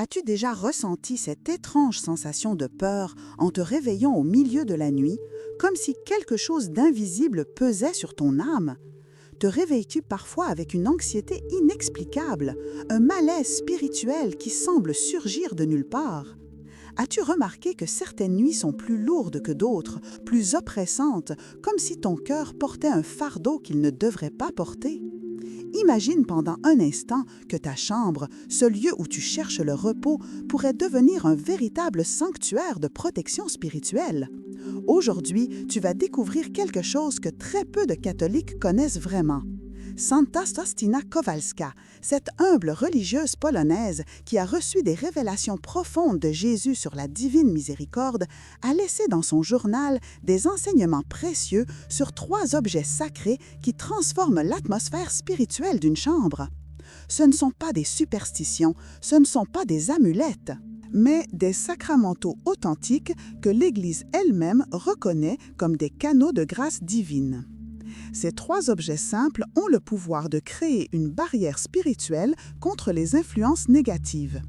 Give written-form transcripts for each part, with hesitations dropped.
As-tu déjà ressenti cette étrange sensation de peur en te réveillant au milieu de la nuit, comme si quelque chose d'invisible pesait sur ton âme? Te réveilles-tu parfois avec une anxiété inexplicable, un malaise spirituel qui semble surgir de nulle part? As-tu remarqué que certaines nuits sont plus lourdes que d'autres, plus oppressantes, comme si ton cœur portait un fardeau qu'il ne devrait pas porter? Imagine pendant un instant que ta chambre, ce lieu où tu cherches le repos, pourrait devenir un véritable sanctuaire de protection spirituelle. Aujourd'hui, tu vas découvrir quelque chose que très peu de catholiques connaissent vraiment. Santa Faustina Kowalska, cette humble religieuse polonaise qui a reçu des révélations profondes de Jésus sur la divine miséricorde, a laissé dans son journal des enseignements précieux sur 3 objets sacrés qui transforment l'atmosphère spirituelle d'une chambre. Ce ne sont pas des superstitions, ce ne sont pas des amulettes, mais des sacramentaux authentiques que l'Église elle-même reconnaît comme des canaux de grâce divine. Ces 3 objets simples ont le pouvoir de créer une barrière spirituelle contre les influences négatives,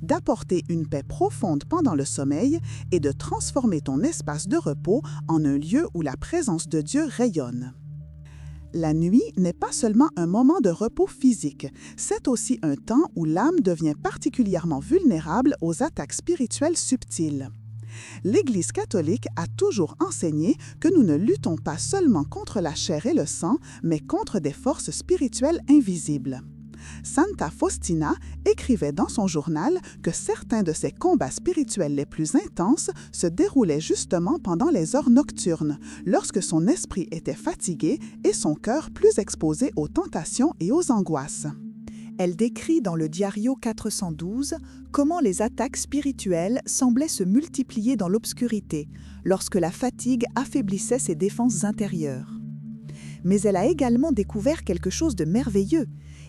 d'apporter une paix profonde pendant le sommeil et de transformer ton espace de repos en un lieu où la présence de Dieu rayonne. La nuit n'est pas seulement un moment de repos physique, c'est aussi un temps où l'âme devient particulièrement vulnérable aux attaques spirituelles subtiles. L'Église catholique a toujours enseigné que nous ne luttons pas seulement contre la chair et le sang, mais contre des forces spirituelles invisibles. Santa Faustina écrivait dans son journal que certains de ses combats spirituels les plus intenses se déroulaient justement pendant les heures nocturnes, lorsque son esprit était fatigué et son cœur plus exposé aux tentations et aux angoisses. Elle décrit dans le Diario 412 comment les attaques spirituelles semblaient se multiplier dans l'obscurité, lorsque la fatigue affaiblissait ses défenses intérieures. Mais elle a également découvert quelque chose de merveilleux.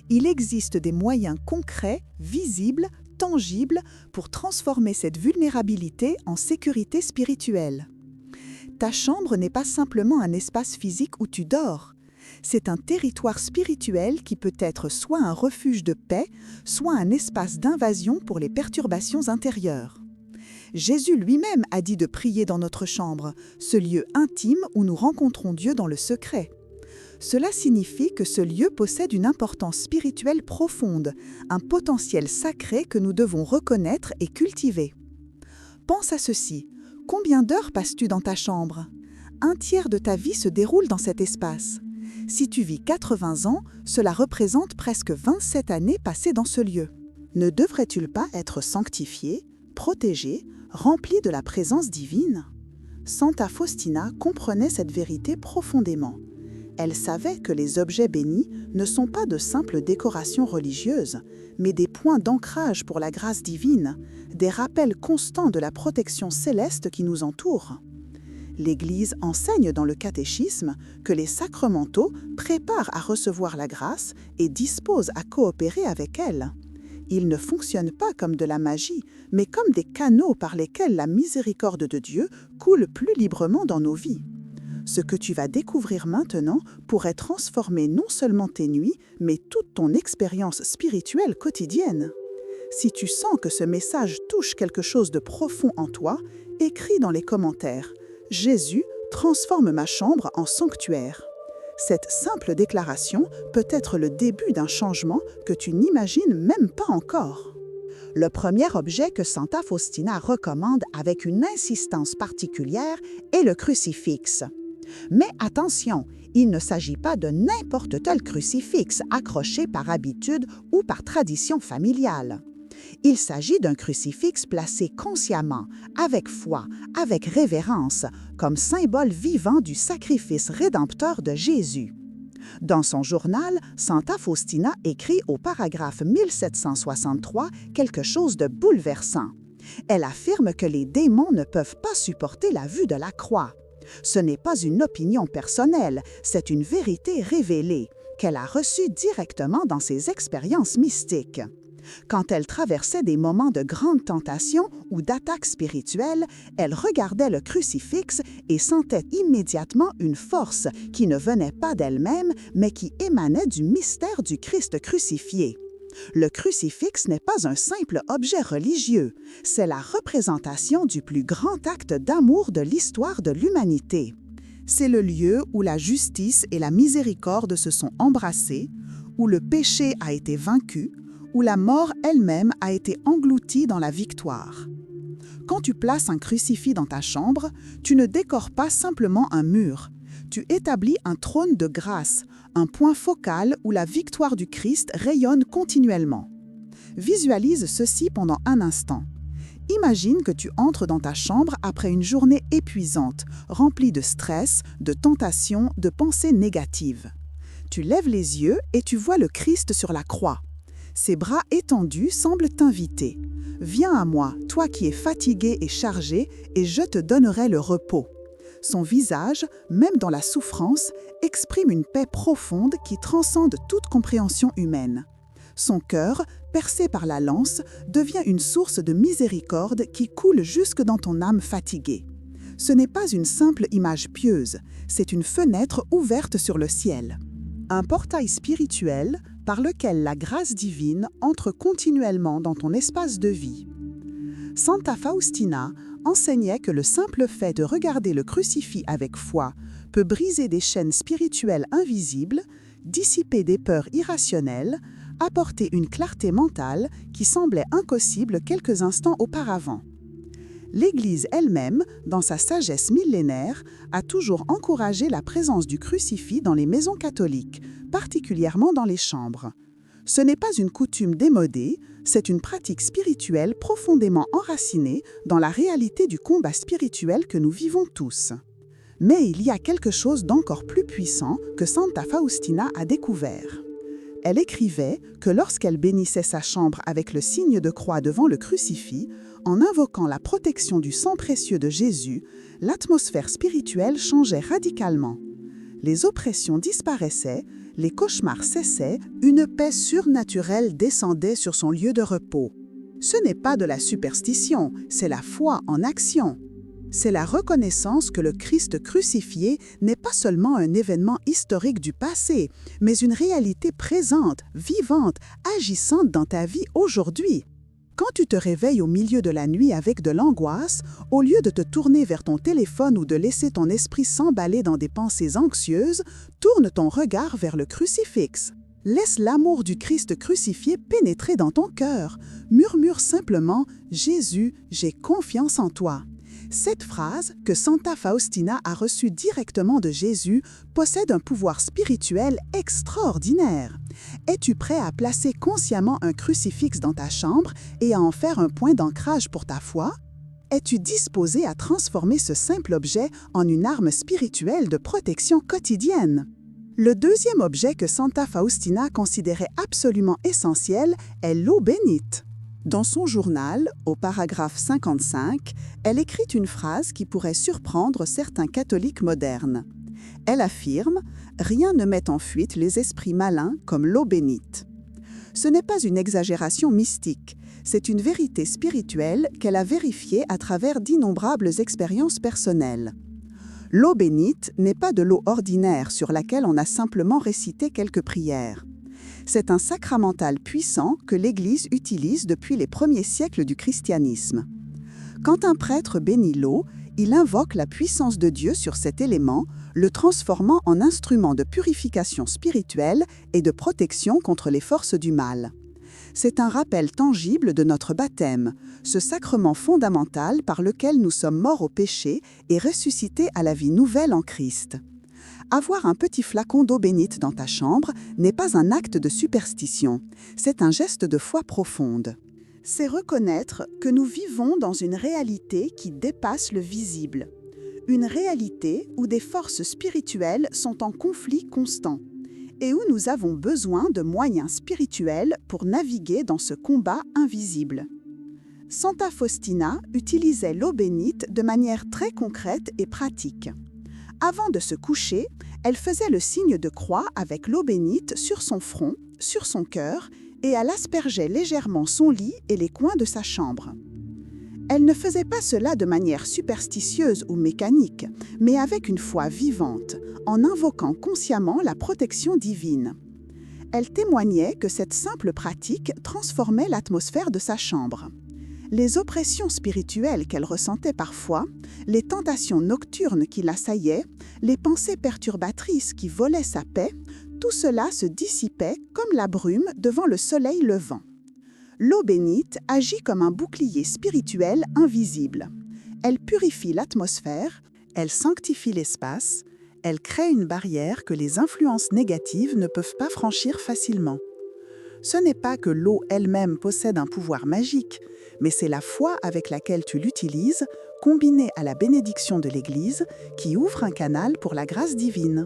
Il existe des moyens concrets, visibles, tangibles, pour transformer cette vulnérabilité en sécurité spirituelle. Ta chambre n'est pas simplement un espace physique où tu dors. C'est un territoire spirituel qui peut être soit un refuge de paix, soit un espace d'invasion pour les perturbations intérieures. Jésus lui-même a dit de prier dans notre chambre, ce lieu intime où nous rencontrons Dieu dans le secret. Cela signifie que ce lieu possède une importance spirituelle profonde, un potentiel sacré que nous devons reconnaître et cultiver. Pense à ceci, combien d'heures passes-tu dans ta chambre? 1/3 de ta vie se déroule dans cet espace. Si tu vis 80 ans, cela représente presque 27 années passées dans ce lieu. Ne devrait-il pas être sanctifié, protégé, rempli de la présence divine? Santa Faustina comprenait cette vérité profondément. Elle savait que les objets bénis ne sont pas de simples décorations religieuses, mais des points d'ancrage pour la grâce divine, des rappels constants de la protection céleste qui nous entoure. L'Église enseigne dans le catéchisme que les sacramentaux préparent à recevoir la grâce et disposent à coopérer avec elle. Ils ne fonctionnent pas comme de la magie, mais comme des canaux par lesquels la miséricorde de Dieu coule plus librement dans nos vies. Ce que tu vas découvrir maintenant pourrait transformer non seulement tes nuits, mais toute ton expérience spirituelle quotidienne. Si tu sens que ce message touche quelque chose de profond en toi, écris dans les commentaires « Jésus transforme ma chambre en sanctuaire ». Cette simple déclaration peut être le début d'un changement que tu n'imagines même pas encore. Le premier objet que Santa Faustina recommande avec une insistance particulière est le crucifix. Mais attention, il ne s'agit pas de n'importe quel crucifix accroché par habitude ou par tradition familiale. Il s'agit d'un crucifix placé consciemment, avec foi, avec révérence, comme symbole vivant du sacrifice rédempteur de Jésus. Dans son journal, Santa Faustina écrit au paragraphe 1763 quelque chose de bouleversant. Elle affirme que les démons ne peuvent pas supporter la vue de la croix. Ce n'est pas une opinion personnelle, c'est une vérité révélée, qu'elle a reçue directement dans ses expériences mystiques. Quand elle traversait des moments de grande tentation ou d'attaque spirituelle, elle regardait le crucifix et sentait immédiatement une force qui ne venait pas d'elle-même, mais qui émanait du mystère du Christ crucifié. Le crucifix n'est pas un simple objet religieux, c'est la représentation du plus grand acte d'amour de l'histoire de l'humanité. C'est le lieu où la justice et la miséricorde se sont embrassées, où le péché a été vaincu, où la mort elle-même a été engloutie dans la victoire. Quand tu places un crucifix dans ta chambre, tu ne décores pas simplement un mur. Tu établis un trône de grâce, un point focal où la victoire du Christ rayonne continuellement. Visualise ceci pendant un instant. Imagine que tu entres dans ta chambre après une journée épuisante, remplie de stress, de tentations, de pensées négatives. Tu lèves les yeux et tu vois le Christ sur la croix. Ses bras étendus semblent t'inviter. « Viens à moi, toi qui es fatigué et chargé, et je te donnerai le repos. » Son visage, même dans la souffrance, exprime une paix profonde qui transcende toute compréhension humaine. Son cœur, percé par la lance, devient une source de miséricorde qui coule jusque dans ton âme fatiguée. Ce n'est pas une simple image pieuse, c'est une fenêtre ouverte sur le ciel. Un portail spirituel par lequel la grâce divine entre continuellement dans ton espace de vie. Santa Faustina enseignait que le simple fait de regarder le crucifix avec foi peut briser des chaînes spirituelles invisibles, dissiper des peurs irrationnelles, apporter une clarté mentale qui semblait impossible quelques instants auparavant. L'Église elle-même, dans sa sagesse millénaire, a toujours encouragé la présence du crucifix dans les maisons catholiques, particulièrement dans les chambres. Ce n'est pas une coutume démodée, c'est une pratique spirituelle profondément enracinée dans la réalité du combat spirituel que nous vivons tous. Mais il y a quelque chose d'encore plus puissant que Santa Faustina a découvert. Elle écrivait que lorsqu'elle bénissait sa chambre avec le signe de croix devant le crucifix, en invoquant la protection du sang précieux de Jésus, l'atmosphère spirituelle changeait radicalement. Les oppressions disparaissaient, les cauchemars cessaient, une paix surnaturelle descendait sur son lieu de repos. Ce n'est pas de la superstition, c'est la foi en action. C'est la reconnaissance que le Christ crucifié n'est pas seulement un événement historique du passé, mais une réalité présente, vivante, agissante dans ta vie aujourd'hui. Quand tu te réveilles au milieu de la nuit avec de l'angoisse, au lieu de te tourner vers ton téléphone ou de laisser ton esprit s'emballer dans des pensées anxieuses, tourne ton regard vers le crucifix. Laisse l'amour du Christ crucifié pénétrer dans ton cœur. Murmure simplement « Jésus, j'ai confiance en toi ». Cette phrase, que Santa Faustina a reçue directement de Jésus, possède un pouvoir spirituel extraordinaire. Es-tu prêt à placer consciemment un crucifix dans ta chambre et à en faire un point d'ancrage pour ta foi? Es-tu disposé à transformer ce simple objet en une arme spirituelle de protection quotidienne? Le deuxième objet que Santa Faustina considérait absolument essentiel est l'eau bénite. Dans son journal, au paragraphe 55, elle écrit une phrase qui pourrait surprendre certains catholiques modernes. Elle affirme « Rien ne met en fuite les esprits malins comme l'eau bénite ». Ce n'est pas une exagération mystique, c'est une vérité spirituelle qu'elle a vérifiée à travers d'innombrables expériences personnelles. L'eau bénite n'est pas de l'eau ordinaire sur laquelle on a simplement récité quelques prières. C'est un sacramental puissant que l'Église utilise depuis les premiers siècles du christianisme. Quand un prêtre bénit l'eau, il invoque la puissance de Dieu sur cet élément, le transformant en instrument de purification spirituelle et de protection contre les forces du mal. C'est un rappel tangible de notre baptême, ce sacrement fondamental par lequel nous sommes morts au péché et ressuscités à la vie nouvelle en Christ. Avoir un petit flacon d'eau bénite dans ta chambre n'est pas un acte de superstition, c'est un geste de foi profonde. C'est reconnaître que nous vivons dans une réalité qui dépasse le visible. Une réalité où des forces spirituelles sont en conflit constant et où nous avons besoin de moyens spirituels pour naviguer dans ce combat invisible. Santa Faustina utilisait l'eau bénite de manière très concrète et pratique. Avant de se coucher, elle faisait le signe de croix avec l'eau bénite sur son front, sur son cœur, et elle aspergeait légèrement son lit et les coins de sa chambre. Elle ne faisait pas cela de manière superstitieuse ou mécanique, mais avec une foi vivante, en invoquant consciemment la protection divine. Elle témoignait que cette simple pratique transformait l'atmosphère de sa chambre. Les oppressions spirituelles qu'elle ressentait parfois, les tentations nocturnes qui l'assaillaient, les pensées perturbatrices qui volaient sa paix, tout cela se dissipait comme la brume devant le soleil levant. L'eau bénite agit comme un bouclier spirituel invisible. Elle purifie l'atmosphère, elle sanctifie l'espace, elle crée une barrière que les influences négatives ne peuvent pas franchir facilement. Ce n'est pas que l'eau elle-même possède un pouvoir magique, mais c'est la foi avec laquelle tu l'utilises, combinée à la bénédiction de l'Église, qui ouvre un canal pour la grâce divine.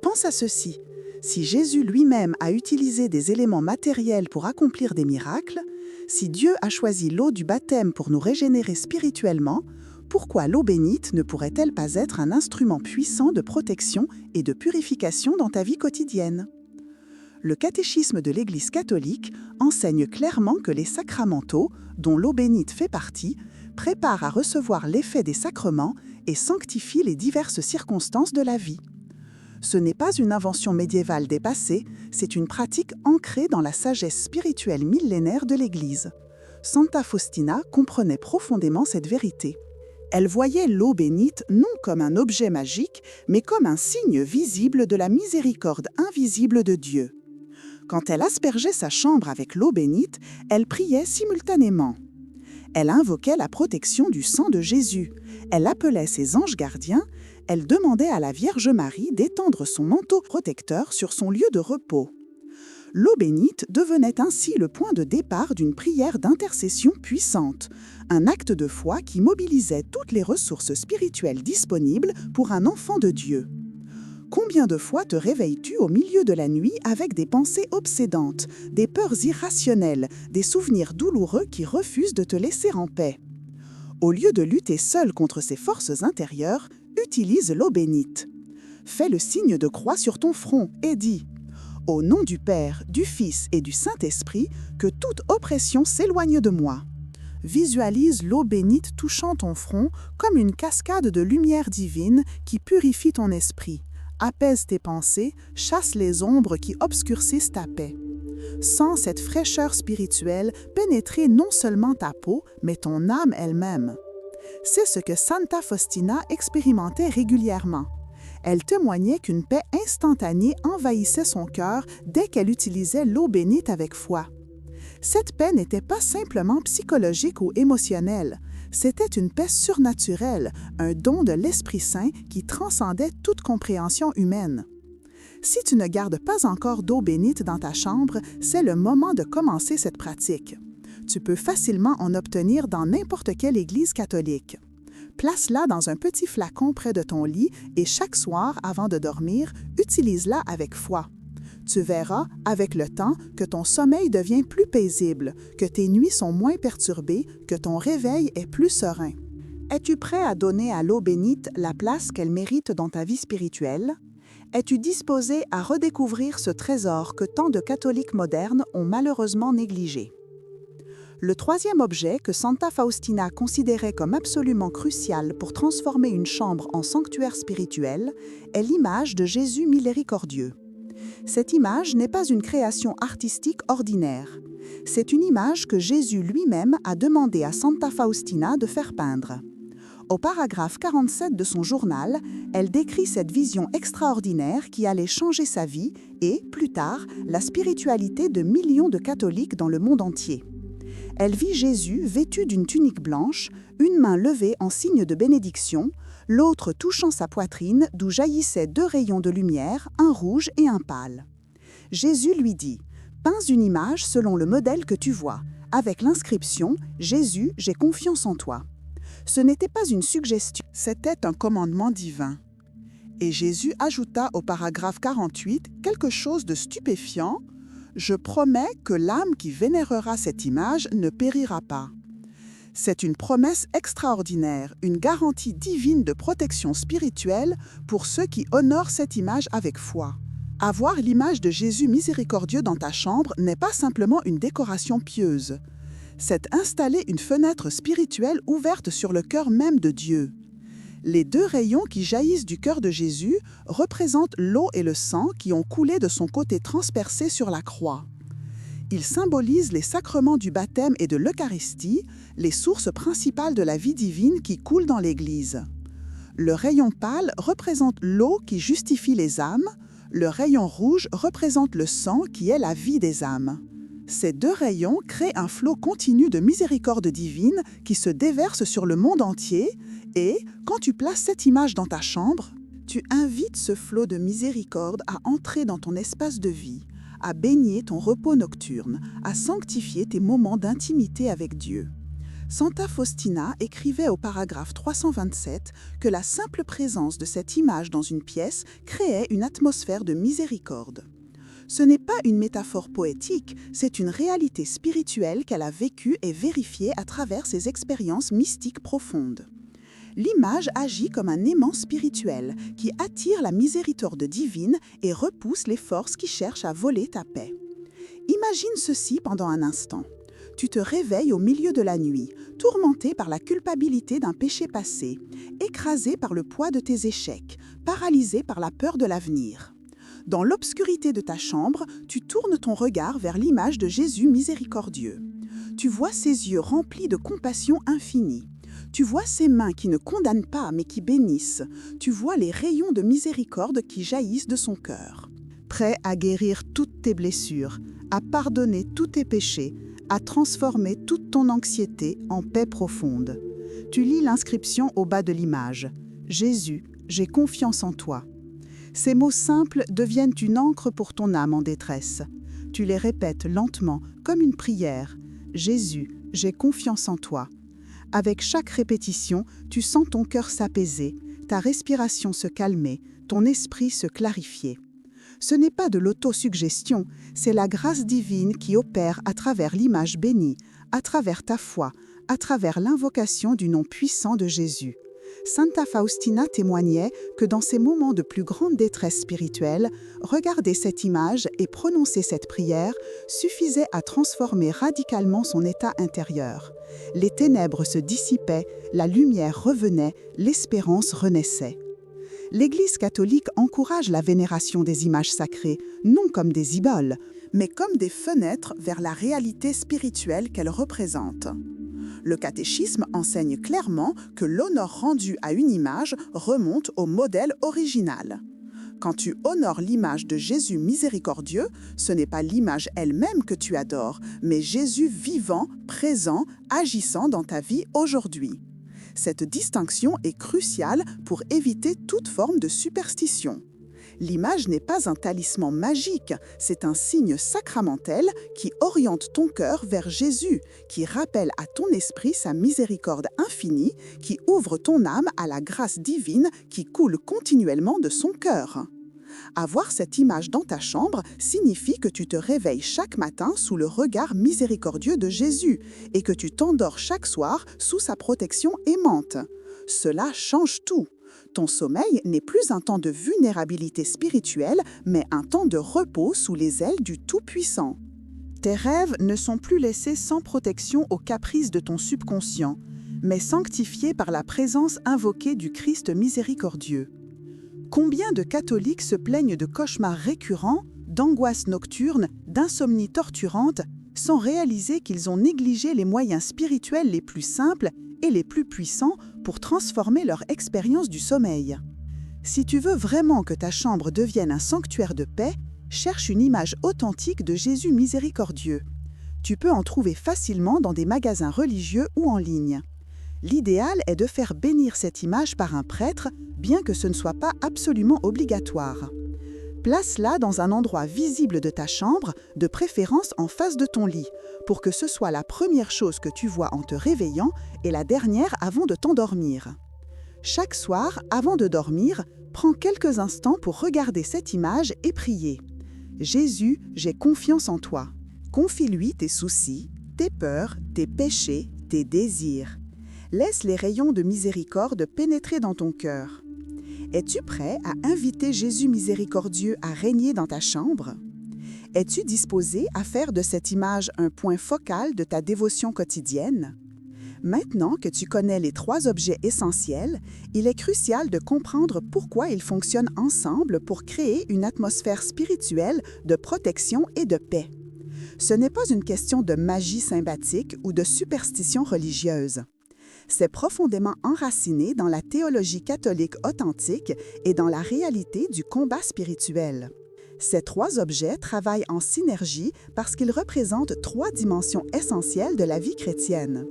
Pense à ceci, si Jésus lui-même a utilisé des éléments matériels pour accomplir des miracles, si Dieu a choisi l'eau du baptême pour nous régénérer spirituellement, pourquoi l'eau bénite ne pourrait-elle pas être un instrument puissant de protection et de purification dans ta vie quotidienne ? Le catéchisme de l'Église catholique enseigne clairement que les sacramentaux, dont l'eau bénite fait partie, préparent à recevoir l'effet des sacrements et sanctifient les diverses circonstances de la vie. Ce n'est pas une invention médiévale dépassée, c'est une pratique ancrée dans la sagesse spirituelle millénaire de l'Église. Santa Faustina comprenait profondément cette vérité. Elle voyait l'eau bénite non comme un objet magique, mais comme un signe visible de la miséricorde invisible de Dieu. Quand elle aspergeait sa chambre avec l'eau bénite, elle priait simultanément. Elle invoquait la protection du sang de Jésus. Elle appelait ses anges gardiens. Elle demandait à la Vierge Marie d'étendre son manteau protecteur sur son lieu de repos. L'eau bénite devenait ainsi le point de départ d'une prière d'intercession puissante, un acte de foi qui mobilisait toutes les ressources spirituelles disponibles pour un enfant de Dieu. Combien de fois te réveilles-tu au milieu de la nuit avec des pensées obsédantes, des peurs irrationnelles, des souvenirs douloureux qui refusent de te laisser en paix? Au lieu de lutter seul contre ces forces intérieures, utilise l'eau bénite. Fais le signe de croix sur ton front et dis « Au nom du Père, du Fils et du Saint-Esprit, que toute oppression s'éloigne de moi. » Visualise l'eau bénite touchant ton front comme une cascade de lumière divine qui purifie ton esprit. Apaise tes pensées, chasse les ombres qui obscurcissent ta paix. Sens cette fraîcheur spirituelle pénétrer non seulement ta peau, mais ton âme elle-même. C'est ce que Santa Faustina expérimentait régulièrement. Elle témoignait qu'une paix instantanée envahissait son cœur dès qu'elle utilisait l'eau bénite avec foi. Cette paix n'était pas simplement psychologique ou émotionnelle. C'était une paix surnaturelle, un don de l'Esprit Saint qui transcendait toute compréhension humaine. Si tu ne gardes pas encore d'eau bénite dans ta chambre, c'est le moment de commencer cette pratique. Tu peux facilement en obtenir dans n'importe quelle église catholique. Place-la dans un petit flacon près de ton lit et chaque soir, avant de dormir, utilise-la avec foi. Tu verras, avec le temps, que ton sommeil devient plus paisible, que tes nuits sont moins perturbées, que ton réveil est plus serein. Es-tu prêt à donner à l'eau bénite la place qu'elle mérite dans ta vie spirituelle? Es-tu disposé à redécouvrir ce trésor que tant de catholiques modernes ont malheureusement négligé? Le troisième objet que Santa Faustina considérait comme absolument crucial pour transformer une chambre en sanctuaire spirituel est l'image de Jésus miséricordieux. Cette image n'est pas une création artistique ordinaire. C'est une image que Jésus lui-même a demandé à Santa Faustina de faire peindre. Au paragraphe 47 de son journal, elle décrit cette vision extraordinaire qui allait changer sa vie et, plus tard, la spiritualité de millions de catholiques dans le monde entier. Elle vit Jésus vêtu d'une tunique blanche, une main levée en signe de bénédiction, l'autre touchant sa poitrine d'où jaillissaient deux rayons de lumière, un rouge et un pâle. Jésus lui dit « Peins une image selon le modèle que tu vois, avec l'inscription « Jésus, j'ai confiance en toi ». Ce n'était pas une suggestion, c'était un commandement divin. Et Jésus ajouta au paragraphe 48 quelque chose de stupéfiant. « Je promets que l'âme qui vénérera cette image ne périra pas. » C'est une promesse extraordinaire, une garantie divine de protection spirituelle pour ceux qui honorent cette image avec foi. Avoir l'image de Jésus miséricordieux dans ta chambre n'est pas simplement une décoration pieuse. C'est installer une fenêtre spirituelle ouverte sur le cœur même de Dieu. Les deux rayons qui jaillissent du cœur de Jésus représentent l'eau et le sang qui ont coulé de son côté transpercé sur la croix. Ils symbolisent les sacrements du baptême et de l'Eucharistie, les sources principales de la vie divine qui coulent dans l'Église. Le rayon pâle représente l'eau qui justifie les âmes, le rayon rouge représente le sang qui est la vie des âmes. Ces deux rayons créent un flot continu de miséricorde divine qui se déverse sur le monde entier et, quand tu places cette image dans ta chambre, tu invites ce flot de miséricorde à entrer dans ton espace de vie, à baigner ton repos nocturne, à sanctifier tes moments d'intimité avec Dieu. Santa Faustina écrivait au paragraphe 327 que la simple présence de cette image dans une pièce créait une atmosphère de miséricorde. Ce n'est pas une métaphore poétique, c'est une réalité spirituelle qu'elle a vécue et vérifiée à travers ses expériences mystiques profondes. L'image agit comme un aimant spirituel qui attire la miséricorde divine et repousse les forces qui cherchent à voler ta paix. Imagine ceci pendant un instant. Tu te réveilles au milieu de la nuit, tourmenté par la culpabilité d'un péché passé, écrasé par le poids de tes échecs, paralysé par la peur de l'avenir. Dans l'obscurité de ta chambre, tu tournes ton regard vers l'image de Jésus miséricordieux. Tu vois ses yeux remplis de compassion infinie. Tu vois ses mains qui ne condamnent pas mais qui bénissent. Tu vois les rayons de miséricorde qui jaillissent de son cœur. Prêt à guérir toutes tes blessures, à pardonner tous tes péchés, à transformer toute ton anxiété en paix profonde. Tu lis l'inscription au bas de l'image. « Jésus, j'ai confiance en toi ». Ces mots simples deviennent une encre pour ton âme en détresse. Tu les répètes lentement, comme une prière. « Jésus, j'ai confiance en toi ». Avec chaque répétition, tu sens ton cœur s'apaiser, ta respiration se calmer, ton esprit se clarifier. Ce n'est pas de l'autosuggestion, c'est la grâce divine qui opère à travers l'image bénie, à travers ta foi, à travers l'invocation du nom puissant de Jésus. Santa Faustina témoignait que dans ces moments de plus grande détresse spirituelle, regarder cette image et prononcer cette prière suffisait à transformer radicalement son état intérieur. Les ténèbres se dissipaient, la lumière revenait, l'espérance renaissait. L'Église catholique encourage la vénération des images sacrées, non comme des idoles, mais comme des fenêtres vers la réalité spirituelle qu'elles représentent. Le catéchisme enseigne clairement que l'honneur rendu à une image remonte au modèle original. Quand tu honores l'image de Jésus miséricordieux, ce n'est pas l'image elle-même que tu adores, mais Jésus vivant, présent, agissant dans ta vie aujourd'hui. Cette distinction est cruciale pour éviter toute forme de superstition. L'image n'est pas un talisman magique, c'est un signe sacramentel qui oriente ton cœur vers Jésus, qui rappelle à ton esprit sa miséricorde infinie, qui ouvre ton âme à la grâce divine qui coule continuellement de son cœur. Avoir cette image dans ta chambre signifie que tu te réveilles chaque matin sous le regard miséricordieux de Jésus et que tu t'endors chaque soir sous sa protection aimante. Cela change tout. Ton sommeil n'est plus un temps de vulnérabilité spirituelle, mais un temps de repos sous les ailes du Tout-Puissant. Tes rêves ne sont plus laissés sans protection aux caprices de ton subconscient, mais sanctifiés par la présence invoquée du Christ miséricordieux. Combien de catholiques se plaignent de cauchemars récurrents, d'angoisses nocturnes, d'insomnie torturante, sans réaliser qu'ils ont négligé les moyens spirituels les plus simples et les plus puissants pour transformer leur expérience du sommeil. Si tu veux vraiment que ta chambre devienne un sanctuaire de paix, cherche une image authentique de Jésus miséricordieux. Tu peux en trouver facilement dans des magasins religieux ou en ligne. L'idéal est de faire bénir cette image par un prêtre, bien que ce ne soit pas absolument obligatoire. Place-la dans un endroit visible de ta chambre, de préférence en face de ton lit, pour que ce soit la première chose que tu vois en te réveillant et la dernière avant de t'endormir. Chaque soir, avant de dormir, prends quelques instants pour regarder cette image et prier. « Jésus, j'ai confiance en toi. Confie-lui tes soucis, tes peurs, tes péchés, tes désirs. Laisse les rayons de miséricorde pénétrer dans ton cœur. Es-tu prêt à inviter Jésus miséricordieux à régner dans ta chambre? Es-tu disposé à faire de cette image un point focal de ta dévotion quotidienne? Maintenant que tu connais les 3 objets essentiels, il est crucial de comprendre pourquoi ils fonctionnent ensemble pour créer une atmosphère spirituelle de protection et de paix. Ce n'est pas une question de magie symbolique ou de superstition religieuse. C'est profondément enraciné dans la théologie catholique authentique et dans la réalité du combat spirituel. Ces 3 objets travaillent en synergie parce qu'ils représentent 3 dimensions essentielles de la vie chrétienne.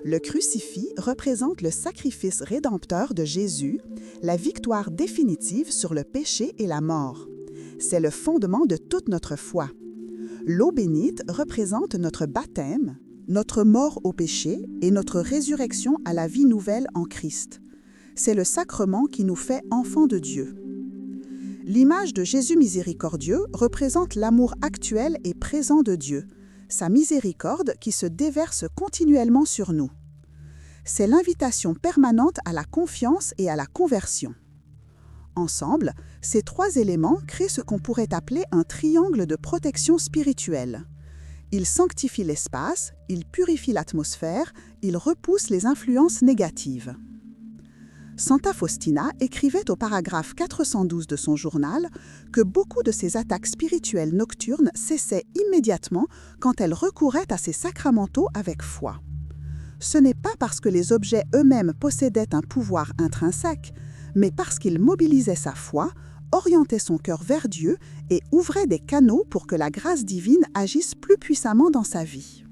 Le crucifix représente le sacrifice rédempteur de Jésus, la victoire définitive sur le péché et la mort. C'est le fondement de toute notre foi. L'eau bénite représente notre baptême, notre mort au péché et notre résurrection à la vie nouvelle en Christ. C'est le sacrement qui nous fait enfants de Dieu. L'image de Jésus miséricordieux représente l'amour actuel et présent de Dieu, sa miséricorde qui se déverse continuellement sur nous. C'est l'invitation permanente à la confiance et à la conversion. Ensemble, ces 3 éléments créent ce qu'on pourrait appeler un triangle de protection spirituelle. Ils sanctifient l'espace, ils purifient l'atmosphère, ils repoussent les influences négatives. Santa Faustina écrivait au paragraphe 412 de son journal que beaucoup de ces attaques spirituelles nocturnes cessaient immédiatement quand elle recourait à ces sacramentaux avec foi. Ce n'est pas parce que les objets eux-mêmes possédaient un pouvoir intrinsèque, mais parce qu'ils mobilisaient sa foi, orientaient son cœur vers Dieu et ouvraient des canaux pour que la grâce divine agisse plus puissamment dans sa vie.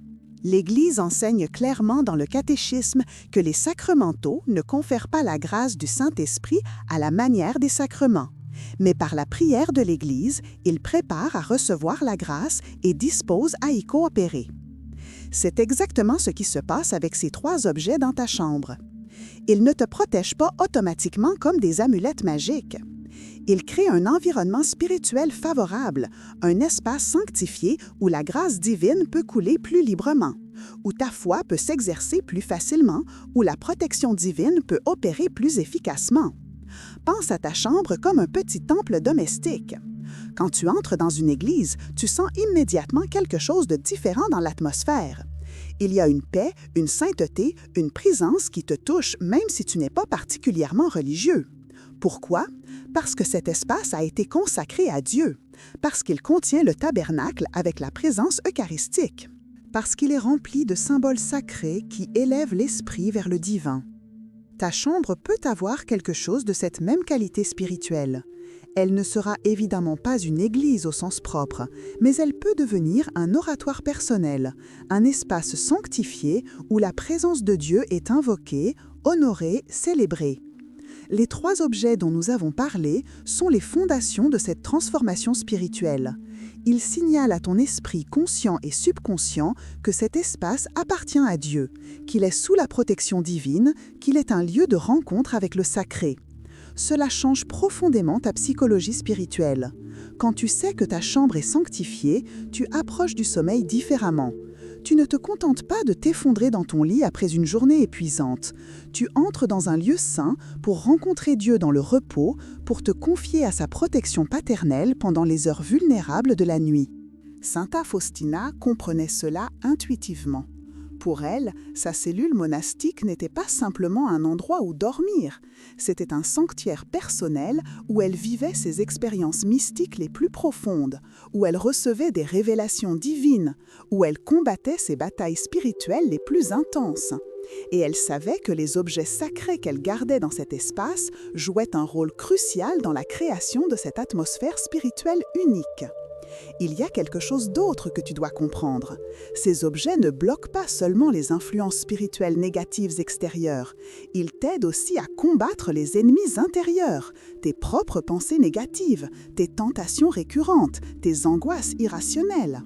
L'Église enseigne clairement dans le catéchisme que les sacramentaux ne confèrent pas la grâce du Saint-Esprit à la manière des sacrements, mais par la prière de l'Église, ils préparent à recevoir la grâce et disposent à y coopérer. C'est exactement ce qui se passe avec ces 3 objets dans ta chambre. Ils ne te protègent pas automatiquement comme des amulettes magiques. Ils créent un environnement spirituel favorable, un espace sanctifié où la grâce divine peut couler plus librement, où ta foi peut s'exercer plus facilement, où la protection divine peut opérer plus efficacement. Pense à ta chambre comme un petit temple domestique. Quand tu entres dans une église, tu sens immédiatement quelque chose de différent dans l'atmosphère. Il y a une paix, une sainteté, une présence qui te touche même si tu n'es pas particulièrement religieux. Pourquoi? Parce que cet espace a été consacré à Dieu, parce qu'il contient le tabernacle avec la présence eucharistique, parce qu'il est rempli de symboles sacrés qui élèvent l'esprit vers le divin. Ta chambre peut avoir quelque chose de cette même qualité spirituelle. Elle ne sera évidemment pas une église au sens propre, mais elle peut devenir un oratoire personnel, un espace sanctifié où la présence de Dieu est invoquée, honorée, célébrée. Les 3 objets dont nous avons parlé sont les fondations de cette transformation spirituelle. Ils signalent à ton esprit conscient et subconscient que cet espace appartient à Dieu, qu'il est sous la protection divine, qu'il est un lieu de rencontre avec le sacré. Cela change profondément ta psychologie spirituelle. Quand tu sais que ta chambre est sanctifiée, tu approches du sommeil différemment. Tu ne te contentes pas de t'effondrer dans ton lit après une journée épuisante. Tu entres dans un lieu saint pour rencontrer Dieu dans le repos, pour te confier à sa protection paternelle pendant les heures vulnérables de la nuit. Santa Faustina comprenait cela intuitivement. Pour elle, sa cellule monastique n'était pas simplement un endroit où dormir, c'était un sanctuaire personnel où elle vivait ses expériences mystiques les plus profondes, où elle recevait des révélations divines, où elle combattait ses batailles spirituelles les plus intenses. Et elle savait que les objets sacrés qu'elle gardait dans cet espace jouaient un rôle crucial dans la création de cette atmosphère spirituelle unique. Il y a quelque chose d'autre que tu dois comprendre. Ces objets ne bloquent pas seulement les influences spirituelles négatives extérieures. Ils t'aident aussi à combattre les ennemis intérieurs, tes propres pensées négatives, tes tentations récurrentes, tes angoisses irrationnelles.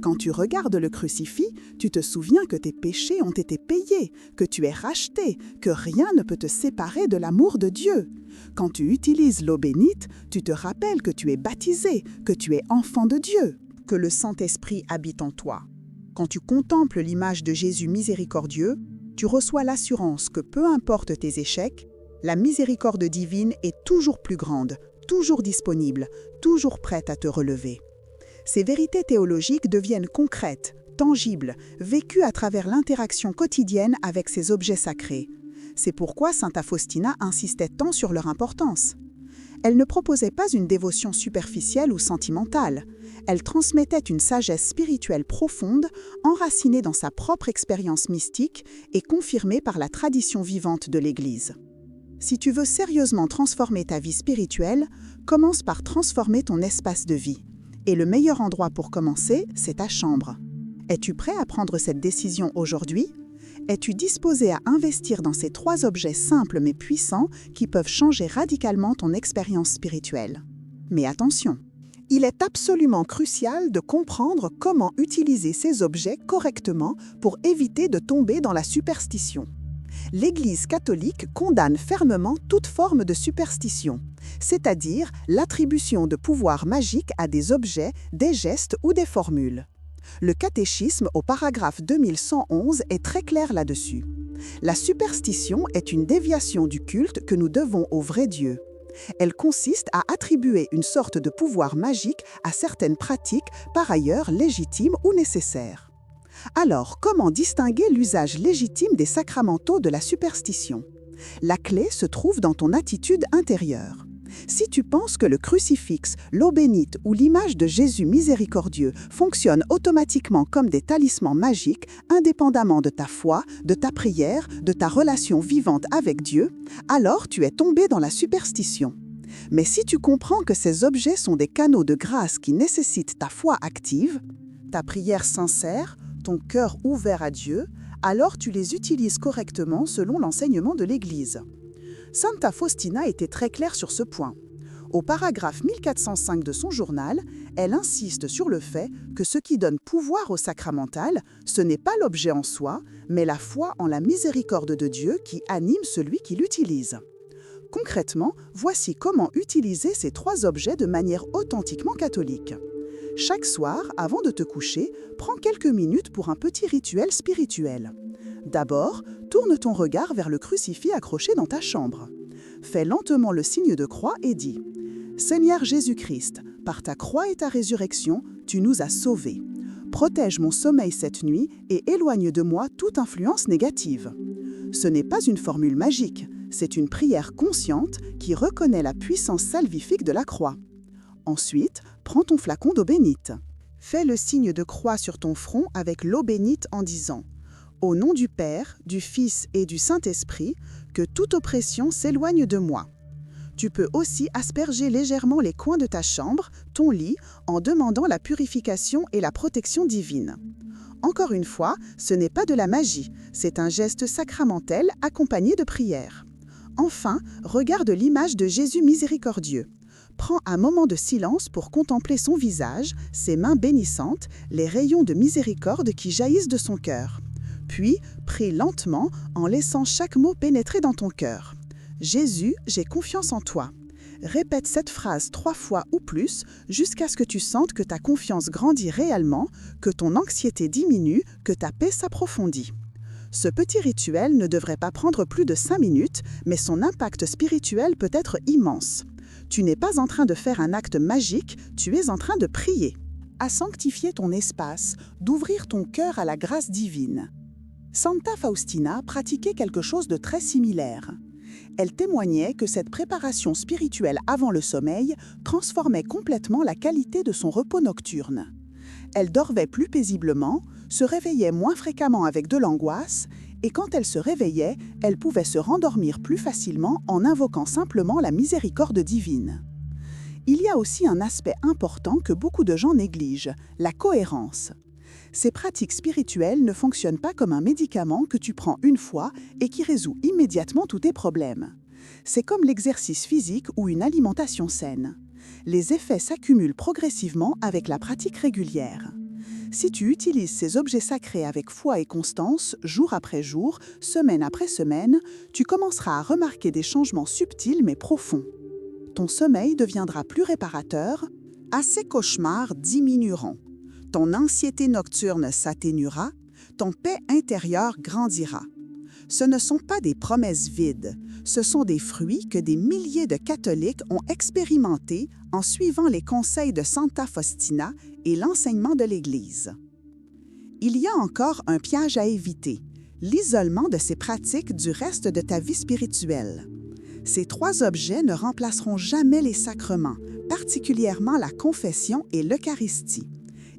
Quand tu regardes le crucifix, tu te souviens que tes péchés ont été payés, que tu es racheté, que rien ne peut te séparer de l'amour de Dieu. Quand tu utilises l'eau bénite, tu te rappelles que tu es baptisé, que tu es enfant de Dieu, que le Saint-Esprit habite en toi. Quand tu contemples l'image de Jésus miséricordieux, tu reçois l'assurance que peu importe tes échecs, la miséricorde divine est toujours plus grande, toujours disponible, toujours prête à te relever. Ces vérités théologiques deviennent concrètes, tangibles, vécues à travers l'interaction quotidienne avec ces objets sacrés. C'est pourquoi Santa Faustina insistait tant sur leur importance. Elle ne proposait pas une dévotion superficielle ou sentimentale. Elle transmettait une sagesse spirituelle profonde, enracinée dans sa propre expérience mystique et confirmée par la tradition vivante de l'Église. Si tu veux sérieusement transformer ta vie spirituelle, commence par transformer ton espace de vie. Et le meilleur endroit pour commencer, c'est ta chambre. Es-tu prêt à prendre cette décision aujourd'hui ? Es-tu disposé à investir dans ces 3 objets simples mais puissants qui peuvent changer radicalement ton expérience spirituelle? Mais attention, il est absolument crucial de comprendre comment utiliser ces objets correctement pour éviter de tomber dans la superstition. L'Église catholique condamne fermement toute forme de superstition, c'est-à-dire l'attribution de pouvoirs magiques à des objets, des gestes ou des formules. Le catéchisme au paragraphe 2111 est très clair là-dessus. La superstition est une déviation du culte que nous devons au vrai Dieu. Elle consiste à attribuer une sorte de pouvoir magique à certaines pratiques par ailleurs légitimes ou nécessaires. Alors, comment distinguer l'usage légitime des sacramentaux de la superstition? La clé se trouve dans ton attitude intérieure. Si tu penses que le crucifix, l'eau bénite ou l'image de Jésus miséricordieux fonctionnent automatiquement comme des talismans magiques, indépendamment de ta foi, de ta prière, de ta relation vivante avec Dieu, alors tu es tombé dans la superstition. Mais si tu comprends que ces objets sont des canaux de grâce qui nécessitent ta foi active, ta prière sincère, ton cœur ouvert à Dieu, alors tu les utilises correctement selon l'enseignement de l'Église. Santa Faustina était très claire sur ce point. Au paragraphe 1405 de son journal, elle insiste sur le fait que ce qui donne pouvoir au sacramental, ce n'est pas l'objet en soi, mais la foi en la miséricorde de Dieu qui anime celui qui l'utilise. Concrètement, voici comment utiliser ces 3 objets de manière authentiquement catholique. Chaque soir, avant de te coucher, prends quelques minutes pour un petit rituel spirituel. D'abord, tourne ton regard vers le crucifix accroché dans ta chambre. Fais lentement le signe de croix et dis « Seigneur Jésus-Christ, par ta croix et ta résurrection, tu nous as sauvés. Protège mon sommeil cette nuit et éloigne de moi toute influence négative. » Ce n'est pas une formule magique, c'est une prière consciente qui reconnaît la puissance salvifique de la croix. Ensuite, prends ton flacon d'eau bénite. Fais le signe de croix sur ton front avec l'eau bénite en disant « Au nom du Père, du Fils et du Saint-Esprit, que toute oppression s'éloigne de moi. » Tu peux aussi asperger légèrement les coins de ta chambre, ton lit, en demandant la purification et la protection divine. Encore une fois, ce n'est pas de la magie, c'est un geste sacramentel accompagné de prière. Enfin, regarde l'image de Jésus miséricordieux. Prends un moment de silence pour contempler son visage, ses mains bénissantes, les rayons de miséricorde qui jaillissent de son cœur. Puis, prie lentement en laissant chaque mot pénétrer dans ton cœur. « Jésus, j'ai confiance en toi. » Répète cette phrase 3 fois ou plus jusqu'à ce que tu sentes que ta confiance grandit réellement, que ton anxiété diminue, que ta paix s'approfondit. Ce petit rituel ne devrait pas prendre plus de 5 minutes, mais son impact spirituel peut être immense. Tu n'es pas en train de faire un acte magique, tu es en train de prier. À sanctifier ton espace, d'ouvrir ton cœur à la grâce divine. Santa Faustina pratiquait quelque chose de très similaire. Elle témoignait que cette préparation spirituelle avant le sommeil transformait complètement la qualité de son repos nocturne. Elle dormait plus paisiblement, se réveillait moins fréquemment avec de l'angoisse, et quand elle se réveillait, elle pouvait se rendormir plus facilement en invoquant simplement la miséricorde divine. Il y a aussi un aspect important que beaucoup de gens négligent, la cohérence. Ces pratiques spirituelles ne fonctionnent pas comme un médicament que tu prends une fois et qui résout immédiatement tous tes problèmes. C'est comme l'exercice physique ou une alimentation saine. Les effets s'accumulent progressivement avec la pratique régulière. Si tu utilises ces objets sacrés avec foi et constance, jour après jour, semaine après semaine, tu commenceras à remarquer des changements subtils mais profonds. Ton sommeil deviendra plus réparateur, tes cauchemars diminueront. Ton anxiété nocturne s'atténuera, ton paix intérieure grandira. Ce ne sont pas des promesses vides, ce sont des fruits que des milliers de catholiques ont expérimentés en suivant les conseils de Santa Faustina et l'enseignement de l'Église. Il y a encore un piège à éviter, l'isolement de ces pratiques du reste de ta vie spirituelle. Ces 3 objets ne remplaceront jamais les sacrements, particulièrement la confession et l'Eucharistie.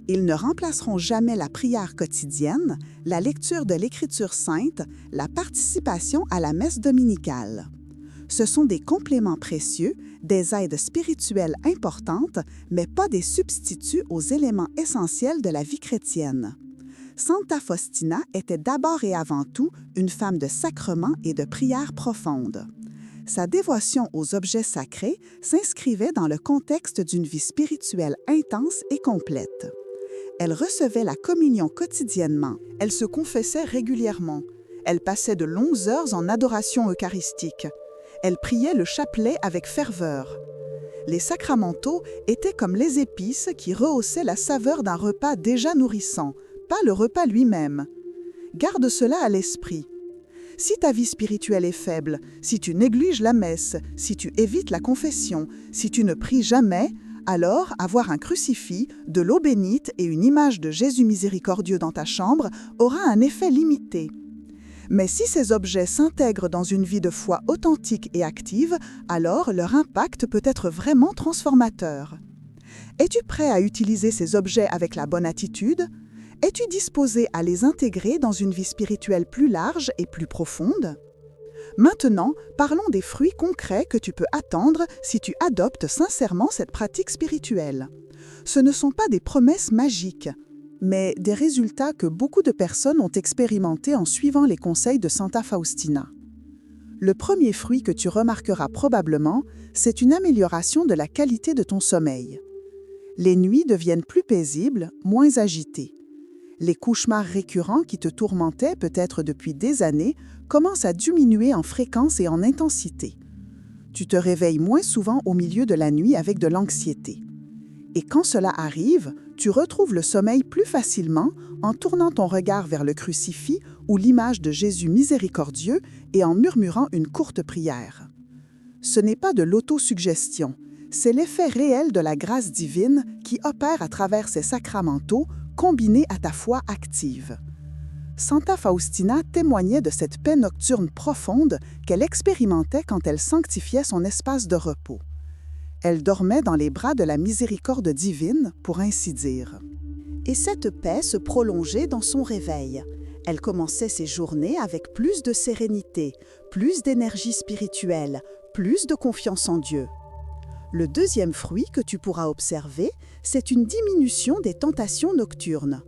Ils ne remplaceront jamais la prière quotidienne, la lecture de l'Écriture sainte, la participation à la messe dominicale. Ce sont des compléments précieux, des aides spirituelles importantes, mais pas des substituts aux éléments essentiels de la vie chrétienne. Santa Faustina était d'abord et avant tout une femme de sacrements et de prières profondes. Sa dévotion aux objets sacrés s'inscrivait dans le contexte d'une vie spirituelle intense et complète. Elle recevait la communion quotidiennement, elle se confessait régulièrement, elle passait de longues heures en adoration eucharistique, elle priait le chapelet avec ferveur. Les sacramentaux étaient comme les épices qui rehaussaient la saveur d'un repas déjà nourrissant, pas le repas lui-même. Garde cela à l'esprit. Si ta vie spirituelle est faible, si tu négliges la messe, si tu évites la confession, si tu ne pries jamais, alors avoir un crucifix, de l'eau bénite et une image de Jésus miséricordieux dans ta chambre aura un effet limité. Mais si ces objets s'intègrent dans une vie de foi authentique et active, alors leur impact peut être vraiment transformateur. Es-tu prêt à utiliser ces objets avec la bonne attitude? Es-tu disposé à les intégrer dans une vie spirituelle plus large et plus profonde? Maintenant, parlons des fruits concrets que tu peux attendre si tu adoptes sincèrement cette pratique spirituelle. Ce ne sont pas des promesses magiques, mais des résultats que beaucoup de personnes ont expérimentés en suivant les conseils de Santa Faustina. Le premier fruit que tu remarqueras probablement, c'est une amélioration de la qualité de ton sommeil. Les nuits deviennent plus paisibles, moins agitées. Les cauchemars récurrents qui te tourmentaient peut-être depuis des années commencent à diminuer en fréquence et en intensité. Tu te réveilles moins souvent au milieu de la nuit avec de l'anxiété. Et quand cela arrive, tu retrouves le sommeil plus facilement en tournant ton regard vers le crucifix ou l'image de Jésus miséricordieux et en murmurant une courte prière. Ce n'est pas de l'autosuggestion, c'est l'effet réel de la grâce divine qui opère à travers ces sacramentaux combinés à ta foi active. Santa Faustina témoignait de cette paix nocturne profonde qu'elle expérimentait quand elle sanctifiait son espace de repos. Elle dormait dans les bras de la miséricorde divine, pour ainsi dire. Et cette paix se prolongeait dans son réveil. Elle commençait ses journées avec plus de sérénité, plus d'énergie spirituelle, plus de confiance en Dieu. Le deuxième fruit que tu pourras observer, c'est une diminution des tentations nocturnes.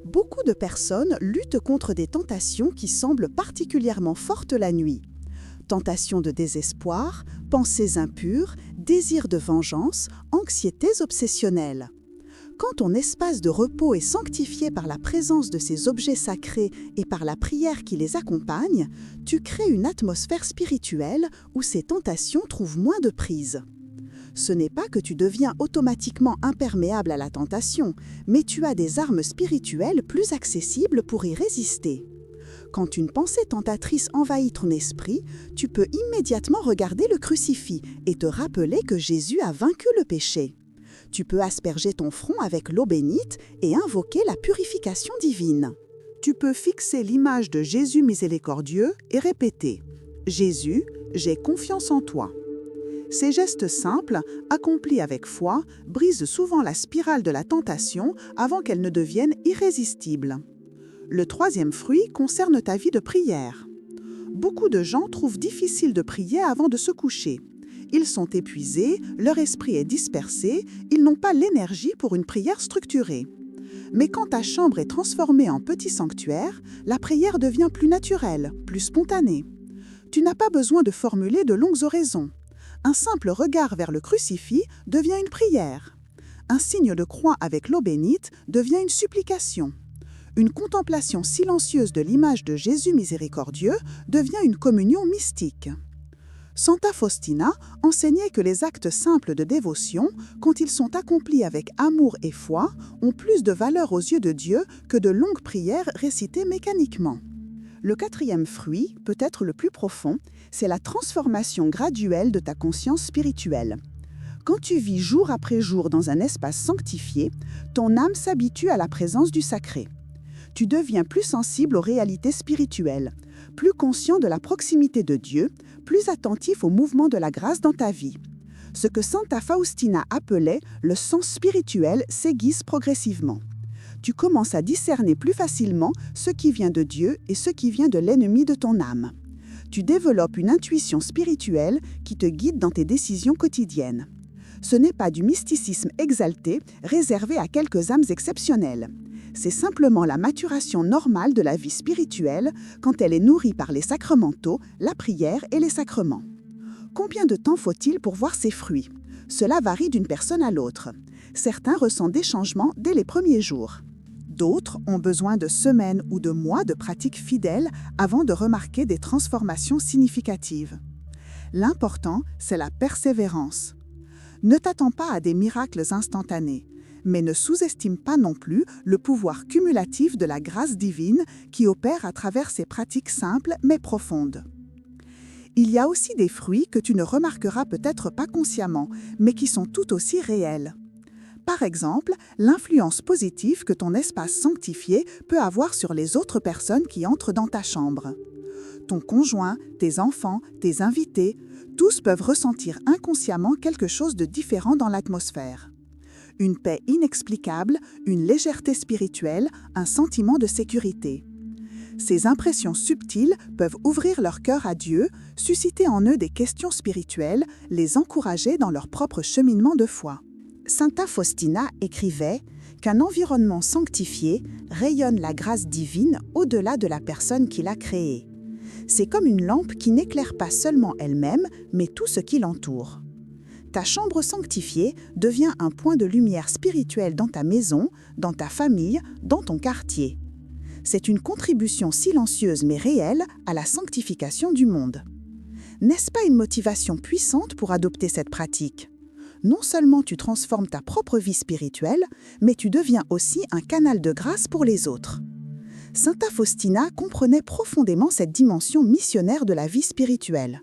Beaucoup de personnes luttent contre des tentations qui semblent particulièrement fortes la nuit. Tentations de désespoir, pensées impures, désirs de vengeance, anxiétés obsessionnelles. Quand ton espace de repos est sanctifié par la présence de ces objets sacrés et par la prière qui les accompagne, tu crées une atmosphère spirituelle où ces tentations trouvent moins de prise. Ce n'est pas que tu deviens automatiquement imperméable à la tentation, mais tu as des armes spirituelles plus accessibles pour y résister. Quand une pensée tentatrice envahit ton esprit, tu peux immédiatement regarder le crucifix et te rappeler que Jésus a vaincu le péché. Tu peux asperger ton front avec l'eau bénite et invoquer la purification divine. Tu peux fixer l'image de Jésus miséricordieux et répéter « Jésus, j'ai confiance en toi ». Ces gestes simples, accomplis avec foi, brisent souvent la spirale de la tentation avant qu'elle ne devienne irrésistible. Le troisième fruit concerne ta vie de prière. Beaucoup de gens trouvent difficile de prier avant de se coucher. Ils sont épuisés, leur esprit est dispersé, ils n'ont pas l'énergie pour une prière structurée. Mais quand ta chambre est transformée en petit sanctuaire, la prière devient plus naturelle, plus spontanée. Tu n'as pas besoin de formuler de longues oraisons. Un simple regard vers le crucifix devient une prière. Un signe de croix avec l'eau bénite devient une supplication. Une contemplation silencieuse de l'image de Jésus miséricordieux devient une communion mystique. Santa Faustina enseignait que les actes simples de dévotion, quand ils sont accomplis avec amour et foi, ont plus de valeur aux yeux de Dieu que de longues prières récitées mécaniquement. Le quatrième fruit, peut-être le plus profond, c'est la transformation graduelle de ta conscience spirituelle. Quand tu vis jour après jour dans un espace sanctifié, ton âme s'habitue à la présence du sacré. Tu deviens plus sensible aux réalités spirituelles, plus conscient de la proximité de Dieu, plus attentif aux mouvements de la grâce dans ta vie. Ce que Santa Faustina appelait le sens spirituel s'aiguise progressivement. Tu commences à discerner plus facilement ce qui vient de Dieu et ce qui vient de l'ennemi de ton âme. Tu développes une intuition spirituelle qui te guide dans tes décisions quotidiennes. Ce n'est pas du mysticisme exalté réservé à quelques âmes exceptionnelles. C'est simplement la maturation normale de la vie spirituelle quand elle est nourrie par les sacramentaux, la prière et les sacrements. Combien de temps faut-il pour voir ses fruits? Cela varie d'une personne à l'autre. Certains ressentent des changements dès les premiers jours. D'autres ont besoin de semaines ou de mois de pratique fidèle avant de remarquer des transformations significatives. L'important, c'est la persévérance. Ne t'attends pas à des miracles instantanés, mais ne sous-estime pas non plus le pouvoir cumulatif de la grâce divine qui opère à travers ces pratiques simples mais profondes. Il y a aussi des fruits que tu ne remarqueras peut-être pas consciemment, mais qui sont tout aussi réels. Par exemple, l'influence positive que ton espace sanctifié peut avoir sur les autres personnes qui entrent dans ta chambre. Ton conjoint, tes enfants, tes invités, tous peuvent ressentir inconsciemment quelque chose de différent dans l'atmosphère. Une paix inexplicable, une légèreté spirituelle, un sentiment de sécurité. Ces impressions subtiles peuvent ouvrir leur cœur à Dieu, susciter en eux des questions spirituelles, les encourager dans leur propre cheminement de foi. Santa Faustina écrivait qu'un environnement sanctifié rayonne la grâce divine au-delà de la personne qui l'a créée. C'est comme une lampe qui n'éclaire pas seulement elle-même, mais tout ce qui l'entoure. Ta chambre sanctifiée devient un point de lumière spirituelle dans ta maison, dans ta famille, dans ton quartier. C'est une contribution silencieuse mais réelle à la sanctification du monde. N'est-ce pas une motivation puissante pour adopter cette pratique ? Non seulement tu transformes ta propre vie spirituelle, mais tu deviens aussi un canal de grâce pour les autres. Santa Faustina comprenait profondément cette dimension missionnaire de la vie spirituelle.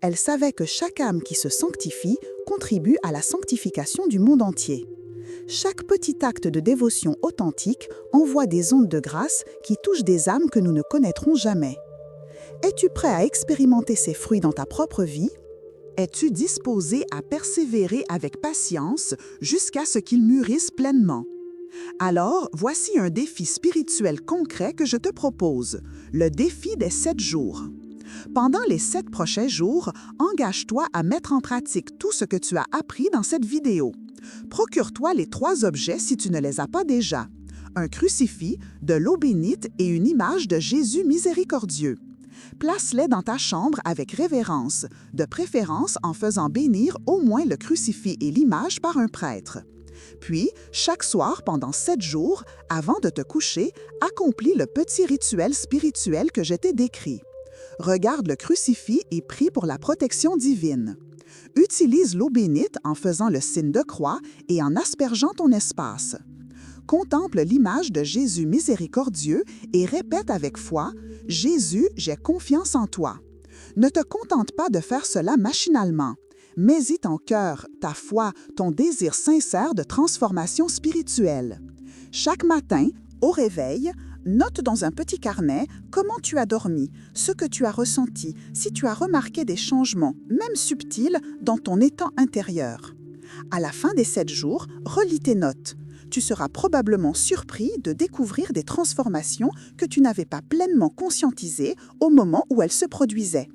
Elle savait que chaque âme qui se sanctifie contribue à la sanctification du monde entier. Chaque petit acte de dévotion authentique envoie des ondes de grâce qui touchent des âmes que nous ne connaîtrons jamais. Es-tu prêt à expérimenter ces fruits dans ta propre vie? Es-tu disposé à persévérer avec patience jusqu'à ce qu'ils mûrissent pleinement? Alors, voici un défi spirituel concret que je te propose, le défi des 7 jours. Pendant les 7 prochains jours, engage-toi à mettre en pratique tout ce que tu as appris dans cette vidéo. Procure-toi les 3 objets si tu ne les as pas déjà. Un crucifix, de l'eau bénite et une image de Jésus miséricordieux. Place-les dans ta chambre avec révérence, de préférence en faisant bénir au moins le crucifix et l'image par un prêtre. Puis, chaque soir pendant 7 jours, avant de te coucher, accomplis le petit rituel spirituel que je t'ai décrit. Regarde le crucifix et prie pour la protection divine. Utilise l'eau bénite en faisant le signe de croix et en aspergeant ton espace. Contemple l'image de Jésus miséricordieux et répète avec foi « Jésus, j'ai confiance en toi ». Ne te contente pas de faire cela machinalement. Mets-y ton cœur, ta foi, ton désir sincère de transformation spirituelle. Chaque matin, au réveil, note dans un petit carnet comment tu as dormi, ce que tu as ressenti, si tu as remarqué des changements, même subtils, dans ton état intérieur. À la fin des 7 jours, relis tes notes. Tu seras probablement surpris de découvrir des transformations que tu n'avais pas pleinement conscientisées au moment où elles se produisaient.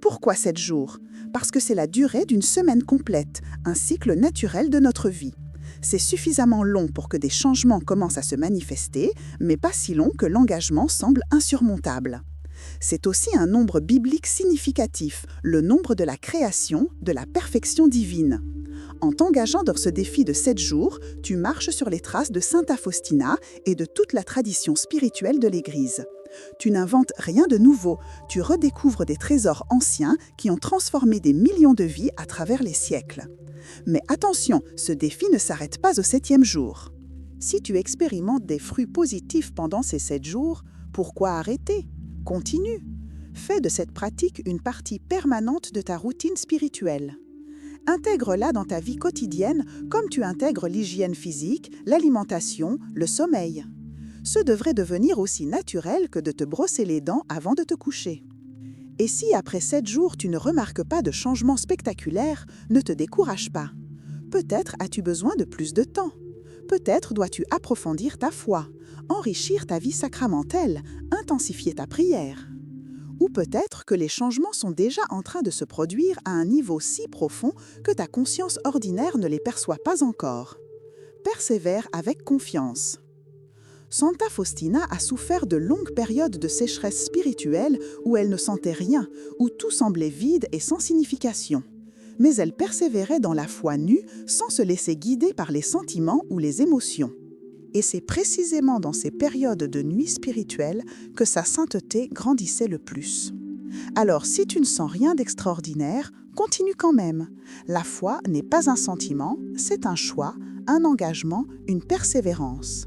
Pourquoi 7 jours? Parce que c'est la durée d'une semaine complète, un cycle naturel de notre vie. C'est suffisamment long pour que des changements commencent à se manifester, mais pas si long que l'engagement semble insurmontable. C'est aussi un nombre biblique significatif, le nombre de la création, de la perfection divine. En t'engageant dans ce défi de 7 jours, tu marches sur les traces de Santa Faustina et de toute la tradition spirituelle de l'Église. Tu n'inventes rien de nouveau, tu redécouvres des trésors anciens qui ont transformé des millions de vies à travers les siècles. Mais attention, ce défi ne s'arrête pas au 7e jour. Si tu expérimentes des fruits positifs pendant ces 7 jours, pourquoi arrêter? Continue. Fais de cette pratique une partie permanente de ta routine spirituelle. Intègre-la dans ta vie quotidienne comme tu intègres l'hygiène physique, l'alimentation, le sommeil. Ce devrait devenir aussi naturel que de te brosser les dents avant de te coucher. Et si après 7 jours tu ne remarques pas de changement spectaculaire, ne te décourage pas. Peut-être as-tu besoin de plus de temps. Peut-être dois-tu approfondir ta foi, enrichir ta vie sacramentelle, intensifier ta prière. Ou peut-être que les changements sont déjà en train de se produire à un niveau si profond que ta conscience ordinaire ne les perçoit pas encore. Persévère avec confiance. Santa Faustina a souffert de longues périodes de sécheresse spirituelle où elle ne sentait rien, où tout semblait vide et sans signification. Mais elle persévérait dans la foi nue sans se laisser guider par les sentiments ou les émotions. Et c'est précisément dans ces périodes de nuit spirituelle que sa sainteté grandissait le plus. Alors si tu ne sens rien d'extraordinaire, continue quand même. La foi n'est pas un sentiment, c'est un choix, un engagement, une persévérance.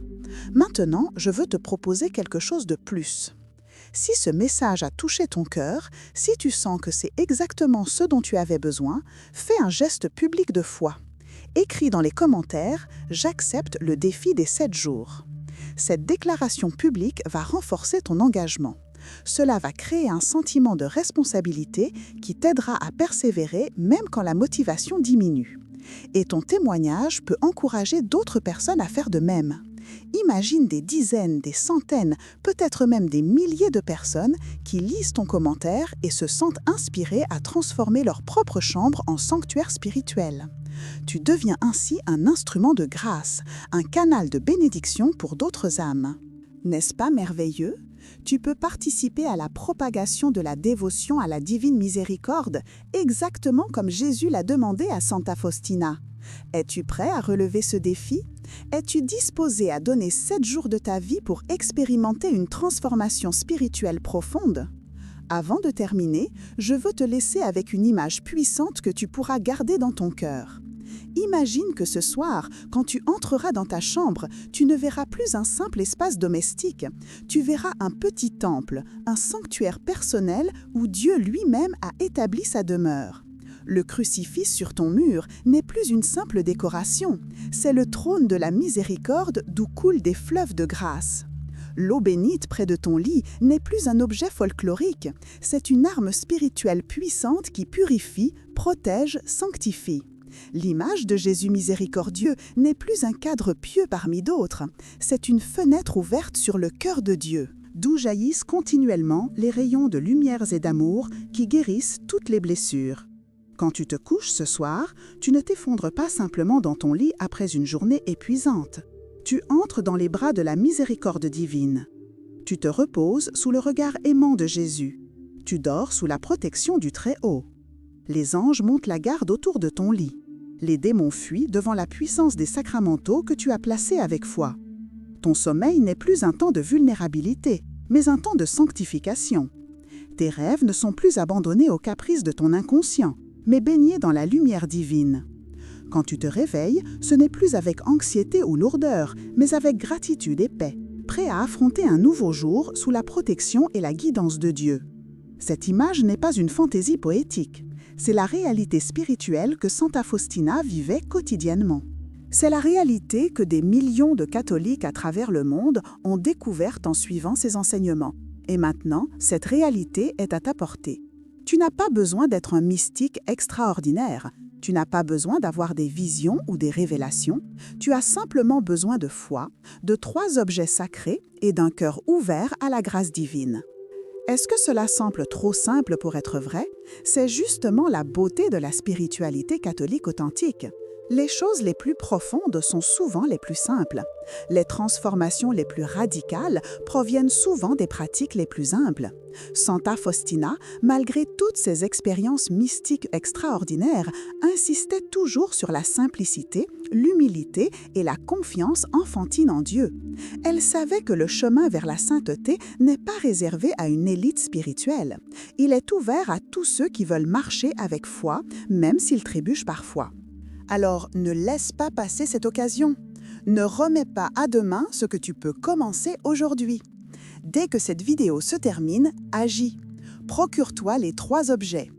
Maintenant, je veux te proposer quelque chose de plus. Si ce message a touché ton cœur, si tu sens que c'est exactement ce dont tu avais besoin, fais un geste public de foi. Écris dans les commentaires « J'accepte le défi des 7 jours ». Cette déclaration publique va renforcer ton engagement. Cela va créer un sentiment de responsabilité qui t'aidera à persévérer même quand la motivation diminue. Et ton témoignage peut encourager d'autres personnes à faire de même. Imagine des dizaines, des centaines, peut-être même des milliers de personnes qui lisent ton commentaire et se sentent inspirées à transformer leur propre chambre en sanctuaire spirituel. Tu deviens ainsi un instrument de grâce, un canal de bénédiction pour d'autres âmes. N'est-ce pas merveilleux? Tu peux participer à la propagation de la dévotion à la divine miséricorde, exactement comme Jésus l'a demandé à Santa Faustina. Es-tu prêt à relever ce défi? Es-tu disposé à donner 7 jours de ta vie pour expérimenter une transformation spirituelle profonde? Avant de terminer, je veux te laisser avec une image puissante que tu pourras garder dans ton cœur. Imagine que ce soir, quand tu entreras dans ta chambre, tu ne verras plus un simple espace domestique. Tu verras un petit temple, un sanctuaire personnel où Dieu lui-même a établi sa demeure. Le crucifix sur ton mur n'est plus une simple décoration, c'est le trône de la miséricorde d'où coulent des fleuves de grâce. L'eau bénite près de ton lit n'est plus un objet folklorique, c'est une arme spirituelle puissante qui purifie, protège, sanctifie. L'image de Jésus miséricordieux n'est plus un cadre pieux parmi d'autres, c'est une fenêtre ouverte sur le cœur de Dieu, d'où jaillissent continuellement les rayons de lumières et d'amour qui guérissent toutes les blessures. Quand tu te couches ce soir, tu ne t'effondres pas simplement dans ton lit après une journée épuisante. Tu entres dans les bras de la miséricorde divine. Tu te reposes sous le regard aimant de Jésus. Tu dors sous la protection du Très-Haut. Les anges montent la garde autour de ton lit. Les démons fuient devant la puissance des sacramentaux que tu as placés avec foi. Ton sommeil n'est plus un temps de vulnérabilité, mais un temps de sanctification. Tes rêves ne sont plus abandonnés aux caprices de ton inconscient, mais baignés dans la lumière divine. Quand tu te réveilles, ce n'est plus avec anxiété ou lourdeur, mais avec gratitude et paix, prêt à affronter un nouveau jour sous la protection et la guidance de Dieu. Cette image n'est pas une fantaisie poétique, c'est la réalité spirituelle que Santa Faustina vivait quotidiennement. C'est la réalité que des millions de catholiques à travers le monde ont découverte en suivant ses enseignements. Et maintenant, cette réalité est à ta portée. Tu n'as pas besoin d'être un mystique extraordinaire. Tu n'as pas besoin d'avoir des visions ou des révélations. Tu as simplement besoin de foi, de 3 objets sacrés et d'un cœur ouvert à la grâce divine. Est-ce que cela semble trop simple pour être vrai? C'est justement la beauté de la spiritualité catholique authentique. Les choses les plus profondes sont souvent les plus simples. Les transformations les plus radicales proviennent souvent des pratiques les plus humbles. Santa Faustina, malgré toutes ses expériences mystiques extraordinaires, insistait toujours sur la simplicité, l'humilité et la confiance enfantine en Dieu. Elle savait que le chemin vers la sainteté n'est pas réservé à une élite spirituelle. Il est ouvert à tous ceux qui veulent marcher avec foi, même s'ils trébuchent parfois. Alors, ne laisse pas passer cette occasion. Ne remets pas à demain ce que tu peux commencer aujourd'hui. Dès que cette vidéo se termine, agis. Procure-toi les 3 objets.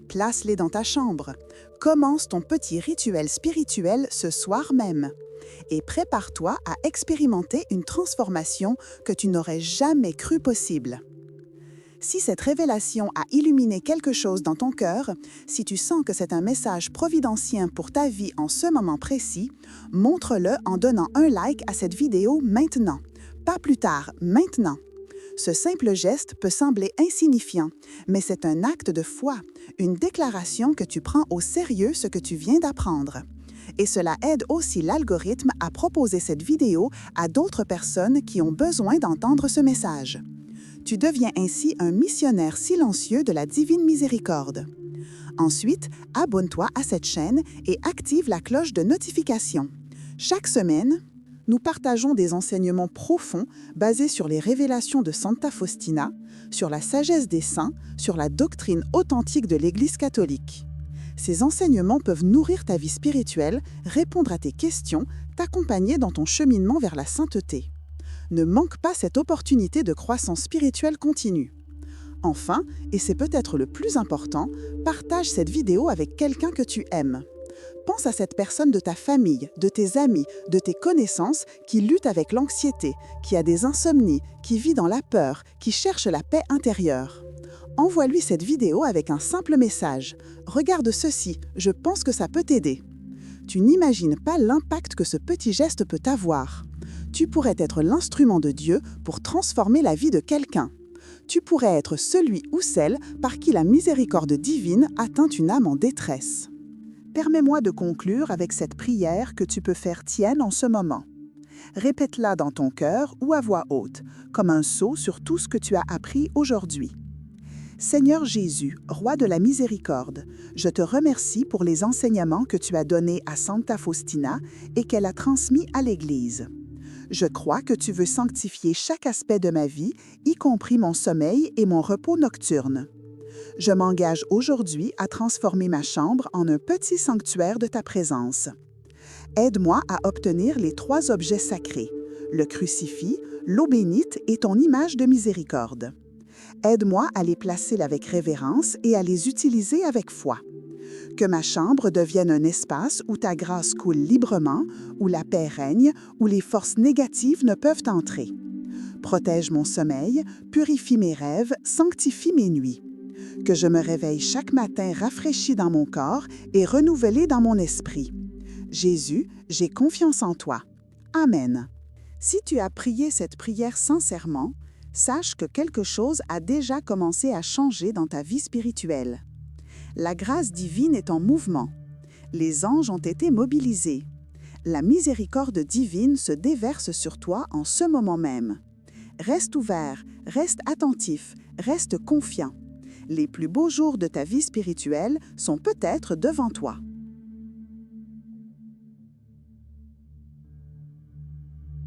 Place-les dans ta chambre. Commence ton petit rituel spirituel ce soir même. et prépare-toi à expérimenter une transformation que tu n'aurais jamais cru possible. Si cette révélation a illuminé quelque chose dans ton cœur, si tu sens que c'est un message providentien pour ta vie en ce moment précis, montre-le en donnant un like à cette vidéo maintenant. Pas plus tard, maintenant. Ce simple geste peut sembler insignifiant, mais c'est un acte de foi, une déclaration que tu prends au sérieux ce que tu viens d'apprendre. Et cela aide aussi l'algorithme à proposer cette vidéo à d'autres personnes qui ont besoin d'entendre ce message. Tu deviens ainsi un missionnaire silencieux de la divine miséricorde. Ensuite, abonne-toi à cette chaîne et active la cloche de notification. Chaque semaine, nous partageons des enseignements profonds basés sur les révélations de Santa Faustina, sur la sagesse des saints, sur la doctrine authentique de l'Église catholique. Ces enseignements peuvent nourrir ta vie spirituelle, répondre à tes questions, t'accompagner dans ton cheminement vers la sainteté. Ne manque pas cette opportunité de croissance spirituelle continue. Enfin, et c'est peut-être le plus important, partage cette vidéo avec quelqu'un que tu aimes. Pense à cette personne de ta famille, de tes amis, de tes connaissances qui lutte avec l'anxiété, qui a des insomnies, qui vit dans la peur, qui cherche la paix intérieure. Envoie-lui cette vidéo avec un simple message. « Regarde ceci, je pense que ça peut t'aider. » Tu n'imagines pas l'impact que ce petit geste peut avoir. Tu pourrais être l'instrument de Dieu pour transformer la vie de quelqu'un. Tu pourrais être celui ou celle par qui la miséricorde divine atteint une âme en détresse. Permets-moi de conclure avec cette prière que tu peux faire tienne en ce moment. Répète-la dans ton cœur ou à voix haute, comme un sceau sur tout ce que tu as appris aujourd'hui. Seigneur Jésus, roi de la miséricorde, je te remercie pour les enseignements que tu as donnés à Santa Faustina et qu'elle a transmis à l'Église. Je crois que tu veux sanctifier chaque aspect de ma vie, y compris mon sommeil et mon repos nocturne. Je m'engage aujourd'hui à transformer ma chambre en un petit sanctuaire de ta présence. Aide-moi à obtenir les 3 objets sacrés, le crucifix, l'eau bénite et ton image de miséricorde. Aide-moi à les placer avec révérence et à les utiliser avec foi. Que ma chambre devienne un espace où ta grâce coule librement, où la paix règne, où les forces négatives ne peuvent entrer. Protège mon sommeil, purifie mes rêves, sanctifie mes nuits. Que je me réveille chaque matin rafraîchi dans mon corps et renouvelé dans mon esprit. Jésus, j'ai confiance en toi. Amen. Si tu as prié cette prière sincèrement, sache que quelque chose a déjà commencé à changer dans ta vie spirituelle. La grâce divine est en mouvement. Les anges ont été mobilisés. La miséricorde divine se déverse sur toi en ce moment même. Reste ouvert, reste attentif, reste confiant. Les plus beaux jours de ta vie spirituelle sont peut-être devant toi.